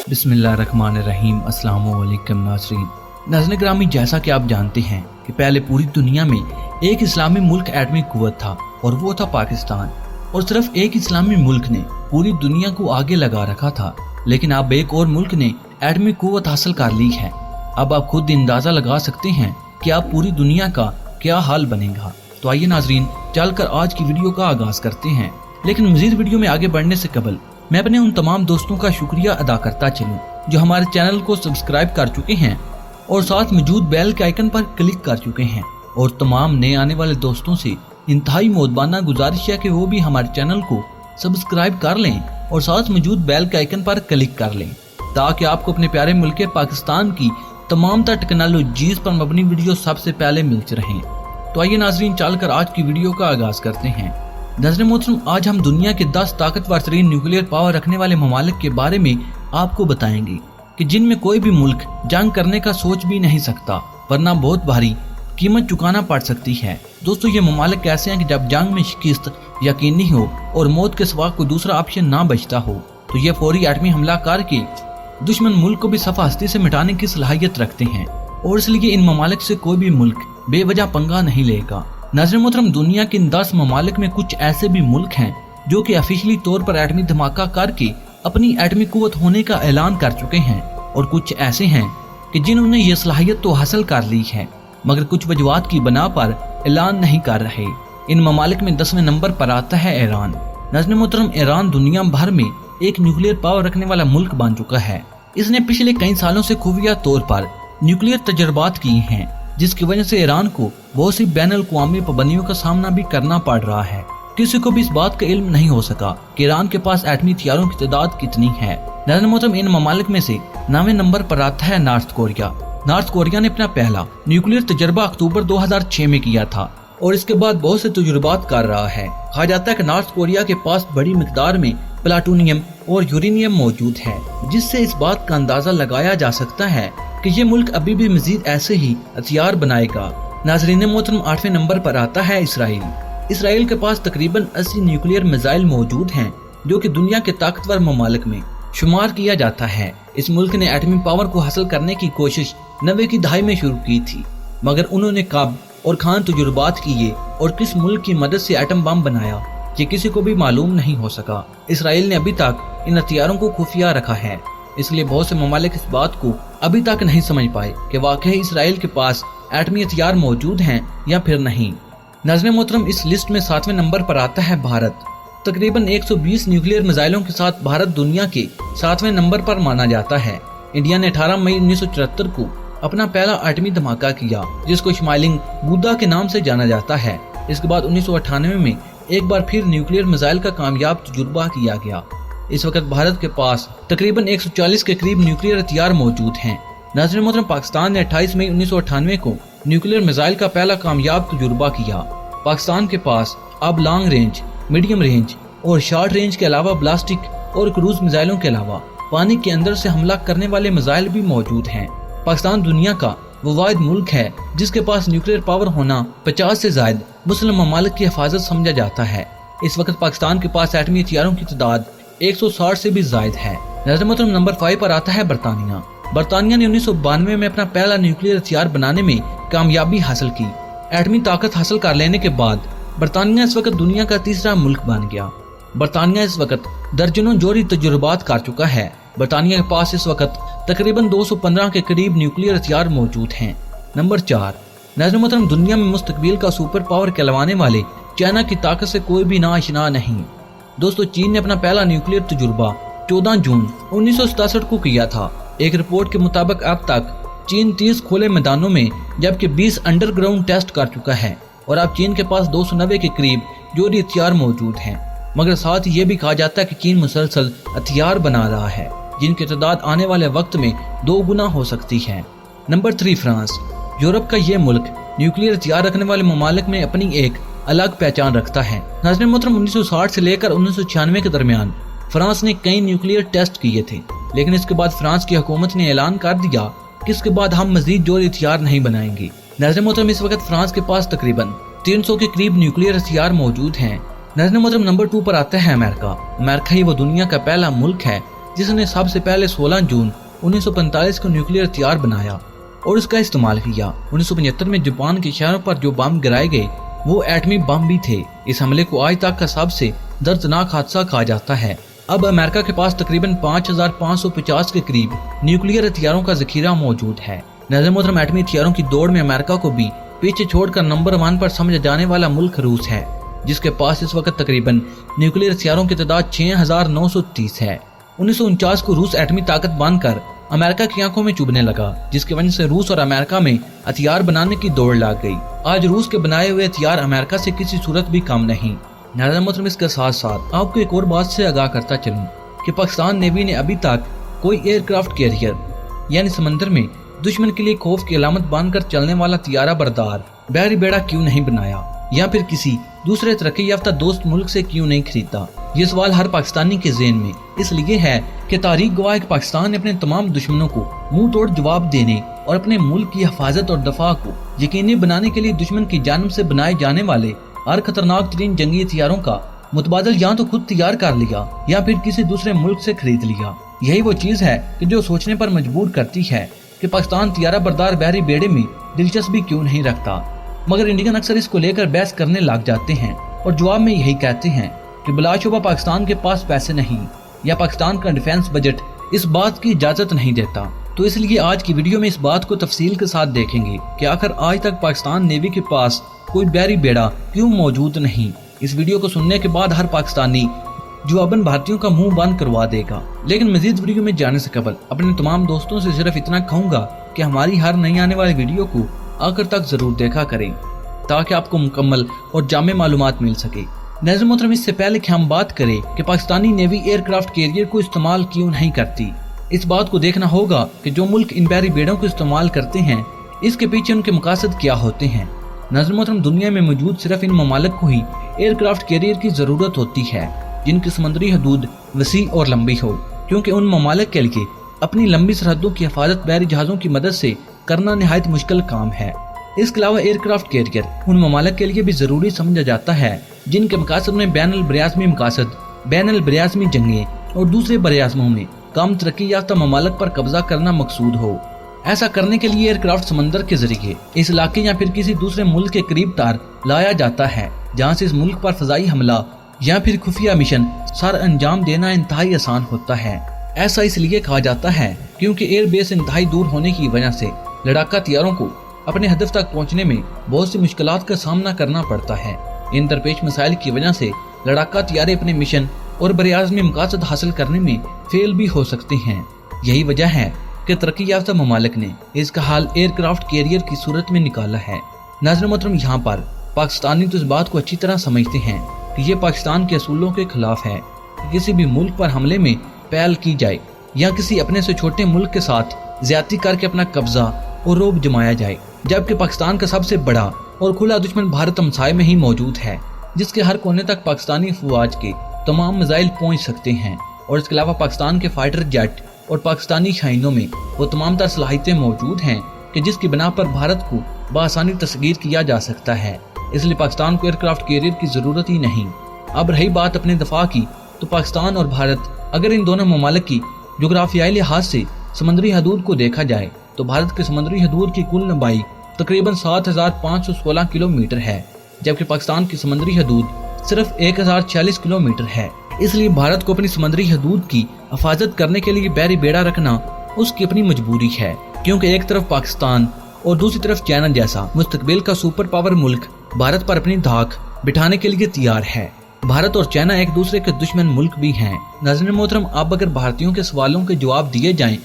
बिस्मिल्लाहिर्रहमानिर्रहीम। अस्सलाम वालेकुम नाज़रीन। नाज़रीन ग्रामी, जैसा कि आप जानते हैं कि पहले पूरी दुनिया में एक इस्लामी मुल्क एटमी कुव्वत था और वो था पाकिस्तान। और सिर्फ एक इस्लामी मुल्क ने पूरी दुनिया को आगे लगा रखा था, लेकिन अब एक और मुल्क ने एटमी कुव्वत हासिल कर ली है। अब आप खुद अंदाजा लगा सकते हैं कि अब पूरी दुनिया का क्या हाल बनेगा। तो आइए नाज़रीन, चलकर आज की वीडियो का आगाज करते हैं। लेकिन मजीद वीडियो में आगे बढ़ने से कबल मैं अपने उन तमाम दोस्तों का शुक्रिया अदा करता चलूं जो हमारे चैनल को सब्सक्राइब कर चुके हैं और साथ मौजूद बेल के आइकन पर क्लिक कर चुके हैं। और तमाम नए आने वाले दोस्तों से इंतहाई मोदबाना गुजारिश है कि वो भी हमारे चैनल को सब्सक्राइब कर लें और साथ मौजूद बेल के आइकन पर क्लिक कर लें, ताकि आपको अपने प्यारे मुल्क पाकिस्तान की तमाम टेक्नोलॉजीज पर मबनी वीडियो सबसे पहले मिलते रहें। तो आइए नाजरीन, चलकर आज की वीडियो का आगाज करते हैं। नाज़रीन मोहतरम, आज हम दुनिया के 10 ताकतवर तरीन न्यूक्लियर पावर रखने वाले ममालिक के बारे में आपको बताएंगे कि जिनमें कोई भी मुल्क जंग करने का सोच भी नहीं सकता, वरना बहुत भारी कीमत चुकाना पड़ सकती है। दोस्तों, ये ममालिक ऐसे हैं कि जब जंग में शिकस्त यकीनी हो और मौत के सिवा कोई दूसरा ऑप्शन ना बचता हो, तो ये फौरी एटमी हमला करके दुश्मन मुल्क को भी सफा हस्ती से मिटाने की सलाहियत रखते हैं। और इसलिए इन ममालिक से कोई भी मुल्क बेवजह पंगा नहीं लेगा। नाज़रीन मोहतरम, दुनिया के इन 10 ममालिक में कुछ ऐसे भी मुल्क हैं जो कि ऑफिशियली तौर पर एटमी धमाका करके अपनी एटमी कुव्वत होने का ऐलान कर चुके हैं, और कुछ ऐसे हैं कि जिन्होंने ये सलाहियत तो हासिल कर ली है मगर कुछ वजूहात की बना पर ऐलान नहीं कर रहे। इन ममालिक में 10वें नंबर पर आता है ईरान। नाज़रीन मोहतरम, ईरान दुनिया भर में एक न्यूक्लियर पावर रखने वाला मुल्क बन चुका है। इसने पिछले कई सालों से खुफिया तौर पर न्यूक्लियर तजर्बात किए हैं, जिसकी वजह से ईरान को बहुत सी बैनुल अक़वामी पाबंदियों का सामना भी करना पड़ रहा है। किसी को भी इस बात का इल्म नहीं हो सका कि ईरान के पास एटमी हथियारों की तादाद कितनी है। नाज़रीन मोहतरम, इन ममालिक में से 9वें नंबर पर आता है नॉर्थ कोरिया। नॉर्थ कोरिया ने अपना पहला न्यूक्लियर तजर्बा अक्टूबर 2006 में किया था और इसके बाद बहुत से तजुर्बात कर रहा है। कहा जाता है कि नॉर्थ कोरिया के पास बड़ी मिकदार में प्लाटूनियम और यूरेनियम मौजूद है, जिससे इस बात का अंदाजा लगाया जा सकता है कि ये मुल्क अभी भी मजीद ऐसे ही हथियार बनाएगा। नाज़रीन मोहतरम, 8वें नंबर पर आता है इसराइल। इसराइल के पास तकरीबन 80 न्यूक्लियर मिसाइल मौजूद हैं, जो कि दुनिया के ताकतवर ममालिक में शुमार किया जाता है। इस मुल्क ने एटमी पावर को हासिल करने की कोशिश 90 की दहाई में शुरू की थी, मगर उन्होंने कब और खान तजुर्बात किए और किस मुल्क की मदद से एटम बम बनाया, ये किसी को भी मालूम नहीं हो सका। इसराइल ने अभी तक इन हथियारों को खुफिया रखा है, इसलिए बहुत से ममालिक इस बात को अभी तक नहीं समझ पाए कि वाकई इसराइल के पास एटमी हथियार मौजूद हैं या फिर नहीं। नाज़रीन मोहतरम, इस लिस्ट में 7वें नंबर पर आता है भारत। तकरीबन 120 न्यूक्लियर मिसाइलों के साथ भारत दुनिया के 7वें नंबर पर माना जाता है। इंडिया ने 18 मई 1974 को अपना पहला एटमी धमाका किया, जिसको स्माइलिंग बुद्धा के नाम से जाना जाता है। इसके बाद 1998 में एक बार फिर न्यूक्लियर मिसाइल का कामयाब तजुर्बा किया गया। इस वक्त भारत के पास तकरीबन 140 के करीब न्यूक्लियर हथियार मौजूद हैं। नाज़रीन मोहतरम, पाकिस्तान ने 28 मई 1998 को न्यूक्लियर मिसाइल का पहला कामयाब तजुर्बा किया। पाकिस्तान के पास अब लॉन्ग रेंज, मीडियम रेंज और शॉर्ट रेंज के अलावा ब्लास्टिक और क्रूज मिसाइलों के अलावा पानी के अंदर से हमला करने वाले मिसाइल भी मौजूद हैं। पाकिस्तान दुनिया का वो वाहिद मुल्क है जिसके पास न्यूक्लियर पावर होना 50 से ज्यादा मुस्लिम ममालिक की हिफाजत समझा जाता है। इस वक्त पाकिस्तान के पास एटमी हथियारों की तादाद 160 से भी ज्यादा है। नाज़रीन मोहतरम, नंबर 5 पर आता है बरतानिया। बरतानिया ने 1992 में अपना पहला न्यूक्लियर हथियार बनाने में कामयाबी हासिल की। एटमी ताकत हासिल कर लेने के बाद बरतानिया इस वक्त दुनिया का तीसरा मुल्क बन गया। बरतानिया इस वक्त दर्जनों जोड़ी तजुर्बात कर चुका है। बरतानिया के पास इस वक्त तकरीबन 215 के करीब न्यूक्लियर हथियार मौजूद हैं। नंबर 4, नाज़रीन मोहतरम, दुनिया में मुस्तकबिल का सुपर पावर कहलवाने वाले चाइना की ताकत से कोई भी नाआशना नहीं। दोस्तों, चीन ने अपना पहला न्यूक्लियर तजुर्बा 14 जून 1967 को किया था। एक रिपोर्ट के मुताबिक अब तक चीन 30 खुले मैदानों में जबकि 20 अंडरग्राउंड टेस्ट कर चुका है, और अब चीन के पास 290 के करीब जोड़ी हथियार मौजूद हैं। मगर साथ ये भी कहा जाता है कि चीन मुसलसल हथियार बना रहा है, जिनकी तादाद आने वाले वक्त में 2 गुना हो सकती है। Number 3, France. यूरोप का ये मुल्क न्यूक्लियर हथियार रखने वाले ममालिक में अपनी एक अलग पहचान रखता है। नाज़रीन मोहतरम, 1960 से लेकर 1996 के दरमियान फ्रांस ने कई न्यूक्लियर टेस्ट किए थे, लेकिन इसके बाद फ्रांस की हुकूमत ने ऐलान कर दिया कि इसके बाद हम मजीद जोड़ी हथियार नहीं बनाएंगे। नाज़रीन मोहतरम, इस वक्त फ्रांस के पास तकरीबन 300 के करीब न्यूक्लियर हथियार मौजूद हैं। नाज़रीन मोहतरम, नंबर 2 पर आता है अमेरिका। अमेरिका ही वो दुनिया का पहला मुल्क है जिसने सबसे पहले 16 जून 1945 को न्यूक्लियर हथियार बनाया और उसका इस्तेमाल किया। 1975 में जापान के शहरों पर जो बम गिराए गए वो एटमी बम भी थे। इस हमले को आज तक का सबसे दर्दनाक हादसा कहा जाता है। अब अमेरिका के पास तकरीबन 5550 के करीब न्यूक्लियर हथियारों का जखीरा मौजूद है। नाज़रीन मोहतरम, एटमी हथियारों की दौड़ में अमेरिका को भी पीछे छोड़कर नंबर 1 पर समझा जाने वाला मुल्क रूस है, जिसके पास इस वक्त तकरीबन न्यूक्लियर हथियारों की तादाद 6930 है। 1949 को रूस एटमी ताकत बनकर अमेरिका की आंखों में चुभने लगा, जिसकी वजह से रूस और अमेरिका में हथियार बनाने की दौड़ लग गई। आज रूस के बनाए हुए हथियार अमेरिका से किसी सूरत भी कम नहीं। नाज़रीन मोहतरम, इसके साथ साथ आपको एक और बात से आगाह करता चलूं कि पाकिस्तान नेवी ने अभी तक कोई एयरक्राफ्ट कैरियर यानी समंदर में दुश्मन के लिए खौफ की अलामत बांधकर चलने वाला तियारा बरदार बहरी बेड़ा क्यों नहीं बनाया या फिर किसी दूसरे तरक्की याफ्ता दोस्त मुल्क से क्यों नहीं खरीदा। ये सवाल हर पाकिस्तानी के ज़हन में इसलिए है कि तारीख गवाह कि पाकिस्तान ने अपने तमाम दुश्मनों को मुंह तोड़ जवाब देने और अपने मुल्क की हिफाजत और दफा को यकीनी बनाने के लिए दुश्मन की जानिब से बनाए जाने वाले हर खतरनाक तरीन जंगी हथियारों का मुतबादल या तो खुद तैयार कर लिया या फिर किसी दूसरे मुल्क से खरीद लिया। यही वो चीज है कि जो सोचने पर मजबूर करती है कि पाकिस्तान तियारा बरदार बहरी बेड़े में दिलचस्पी क्यों नहीं रखता। मगर इंडियन अक्सर इसको लेकर बहस करने लग जाते हैं और जवाब में यही कहते हैं कि बिलाशुबा पाकिस्तान के पास पैसे नहीं या पाकिस्तान का डिफेंस बजट इस बात की इजाजत नहीं देता। तो इसलिए आज की वीडियो में इस बात को तफसील के साथ देखेंगे कि आखिर आज तक पाकिस्तान नेवी के पास कोई बहरी बेड़ा क्यों मौजूद नहीं। इस वीडियो को सुनने के बाद हर पाकिस्तानी जवाबन भारतीयों का मुंह बंद करवा देगा। लेकिन मजीद वीडियो में जाने से कबल अपने तमाम दोस्तों से सिर्फ इतना कहूंगा कि हमारी हर नई आने वाली वीडियो को आखिर तक जरूर देखा करें ताकि आपको मुकम्मल और जामे मालूमात मिल सके। नाज़रीन मोहतरम, इससे पहले कि हम बात करें कि पाकिस्तानी नेवी एयरक्राफ्ट कैरियर को इस्तेमाल क्यों नहीं करती, इस बात को देखना होगा कि जो मुल्क इन बहरी बेड़ों को इस्तेमाल करते हैं इसके पीछे उनके मकासद क्या होते हैं। नाज़रीन मोहतरम, दुनिया में मौजूद सिर्फ इन ममालिक को ही एयरक्राफ्ट कैरियर की जरूरत होती है जिनकी समुद्री हदूद वसी और लंबी हो, क्योंकि उन ममालिक के लिए अपनी लंबी सरहदों की हिफाजत बहरी जहाजों की मदद से करना निहायत मुश्किल काम है। इसके अलावा एयरक्राफ्ट कैरियर उन ममालिक के लिए भी जरूरी समझा जाता है जिनके मकासद में बैनुल बरियाज़मी मकासद, बैनुल बरियाज़मी जंगे और दूसरे बरियाज़मों में कम तरक्की याफ्ता ममालिक पर कब्जा करना मकसूद हो। ऐसा करने के लिए एयरक्राफ्ट समंदर के जरिए इस इलाके या फिर किसी दूसरे मुल्क के करीब तार लाया जाता है जहाँ से इस मुल्क पर फजाई हमला या फिर खुफिया मिशन सर अंजाम देना इंतहाई आसान होता है। ऐसा इसलिए कहा जाता है क्योंकि एयर बेस इंतहाई दूर होने की वजह से लड़ाका हथियारों को अपने हदफ तक पहुंचने में बहुत सी मुश्किलात का सामना करना पड़ता है। इन दरपेश मसाइल की वजह से लड़ाका हथियारे अपने मिशन और बरियाज़मी मकासद हासिल करने में फेल भी हो सकते हैं। यही वजह है कि तरक्की याफ्ता ममालिक ने इसका हाल एयरक्राफ्ट कैरियर की सूरत में निकाला है। नाज़रीन मोहतरम, यहाँ पर पाकिस्तानी तो इस बात को अच्छी तरह समझते हैं कि ये पाकिस्तान के असूलों के खिलाफ है कि किसी भी मुल्क पर हमले में पहल की जाए या किसी अपने से छोटे मुल्क के साथ ज्यादती करके अपना कब्जा और रोब जमाया जाए, जबकि पाकिस्तान का सबसे बड़ा और खुला दुश्मन भारत हमसाये में ही मौजूद है जिसके हर कोने तक पाकिस्तानी अफवाज के तमाम मिसाइल पहुंच सकते हैं। और इसके अलावा पाकिस्तान के फाइटर जेट और पाकिस्तानी शाहीनों में वो तमाम तर सलाहियतें मौजूद हैं कि जिसकी बिना पर भारत को बआसानी तस्गीर किया जा सकता है। इसलिए पाकिस्तान को एयरक्राफ्ट कैरियर की जरूरत ही नहीं। अब रही बात अपने दफा की, तो पाकिस्तान और भारत अगर इन दोनों ममालिक की जोग्राफियाई लिहाज से समुद्री हदूद को देखा जाए तो भारत की समुद्री हदूद की कुल लंबाई तकरीबन 7516 किलोमीटर है, जबकि पाकिस्तान की समुद्री हदूद सिर्फ 1046 किलोमीटर है। इसलिए भारत को अपनी समुद्री हदूद की हिफाजत करने के लिए बहरी बेड़ा रखना उसकी अपनी मजबूरी है, क्योंकि एक तरफ पाकिस्तान और दूसरी तरफ चाइना जैसा मुस्तकबिल का सुपर पावर मुल्क भारत पर अपनी धाक बिठाने के लिए तैयार है। भारत और चाइना एक दूसरे के दुश्मन मुल्क भी हैं। नाज़रीन मोहतरम, अब अगर भारतीयों के सवालों के जवाब दिए जाएं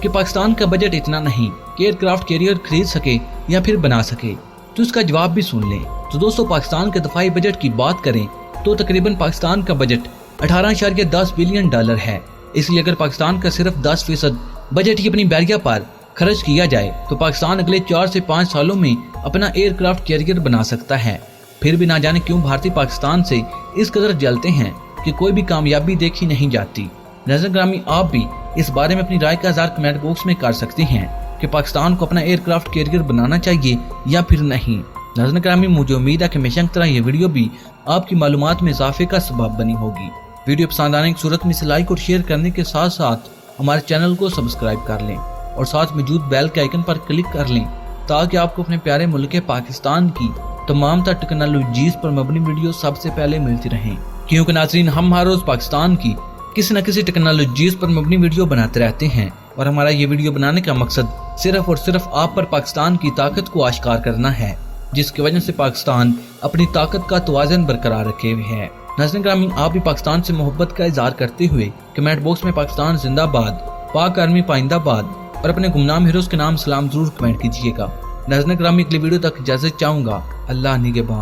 कि पाकिस्तान का बजट इतना नहीं कि एयरक्राफ्ट कैरियर खरीद सके या फिर बना सके, तो इसका जवाब भी सुन लें। तो दोस्तों, पाकिस्तान के दफाई बजट की बात करें तो तकरीबन पाकिस्तान का बजट 18.10 बिलियन डॉलर है। इसलिए अगर पाकिस्तान का सिर्फ 10% बजट ही अपनी बैरिया पर खर्च किया जाए तो पाकिस्तान अगले 4 से 5 सालों में अपना एयरक्राफ्ट कैरियर बना सकता है। फिर भी ना जाने क्यों भारतीय पाकिस्तान से इस कदर जलते हैं कि कोई भी कामयाबी देखी नहीं जाती। नाज़रीन ग्रामी, आप भी इस बारे में अपनी राय का इज़हार कमेंट बॉक्स में कर सकते हैं कि पाकिस्तान को अपना एयरक्राफ्ट कैरियर बनाना चाहिए या फिर नहीं। नाज़रीन ग्रामी, मुझे उम्मीद है कि हमेशा की तरह ये वीडियो भी आपकी मालूमात में इजाफे का सबब बनी होगी। वीडियो पसंद आने की सूरत में इसे लाइक और शेयर करने के साथ साथ हमारे चैनल को सब्सक्राइब कर लें और साथ मौजूद बेल के आइकन पर क्लिक कर लें ताकि आपको अपने प्यारे मुल्क पाकिस्तान की तमाम तर टेक्नोलॉजीज पर मबनी वीडियो सबसे पहले मिलती रहें। क्योंकि नाज़रीन, हम हर रोज पाकिस्तान की किसी न किसी टेक्नोलॉजीज पर मबनी वीडियो बनाते रहते हैं और हमारा ये वीडियो बनाने का मकसद सिर्फ और सिर्फ आप पर पाकिस्तान की ताकत को आश्कार करना है, जिसकी वजह से पाकिस्तान अपनी ताकत का तवाज़ुन बरकरार रखे हुए है। नाज़रीन ग्रामी, आप भी पाकिस्तान से मोहब्बत का इजहार करते हुए कमेंट बॉक्स में पाकिस्तान जिंदाबाद, पाक आर्मी पाइंदाबाद और अपने गुमनाम हीरोज के नाम सलाम जरूर कमेंट कीजिएगा। नाज़रीन ग्रामी, अगली वीडियो तक इजाजत चाहूंगा। अल्लाह निगहबान।